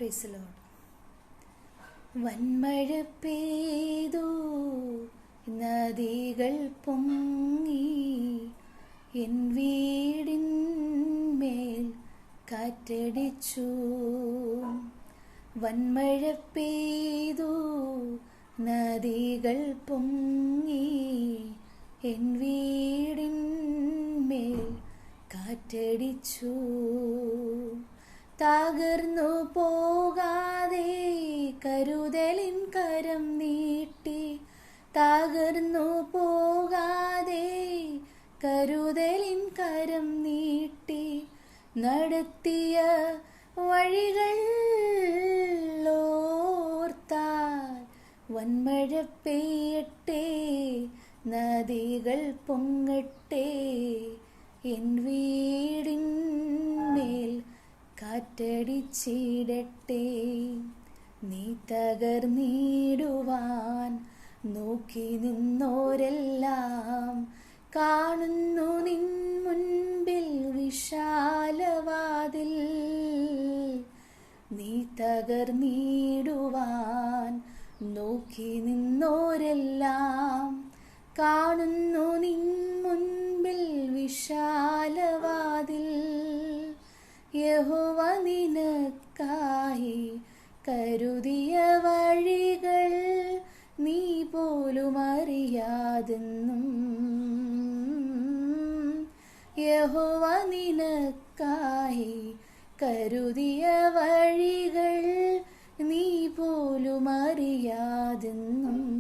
Praise the Lord. വന്മഴ പെയ്തു, നദികൾ പൊങ്ങി, എൻ വീടിന്മേൽ കാറ്റടിച്ചു. വന്മഴ പെയ്തു, നദികൾ പൊങ്ങി, എൻ വീടിന്മേൽ കാറ്റടിച്ചു. തകർന്നു പോകാതെ കരുതലിൻ കരം നീട്ടി, തകർന്നു പോകാതെ കരുതലിൻ കരം നീട്ടി, നടത്തിയ വഴികൾ ഓർത്താൽ വന്മഴ പെയ്യട്ടെ, നദികൾ പൊങ്ങട്ടെ, എൻ വീടിന്മേൽ കാറ്റടിച്ചിടട്ടെ. നീ തകർന്നിടുവാൻ നോക്കി നിന്നോരെല്ലാം കാണുന്നു നിൻ മുൻപിൽ വിശാലവാതിൽ. നീ തകർന്നിടുവാൻ നോക്കി നിന്നോരെല്ലാം കാണുന്നു നിൻ മുൻപിൽ വിശാലവാതിൽ. യഹോവ നിനക്കായി കരുതിയ വഴികൾ നീ പോലും അറിയാതെന്നും. യഹോവ നിനക്കായി കരുതിയ വഴികൾ നീ പോലും അറിയാതെന്നും.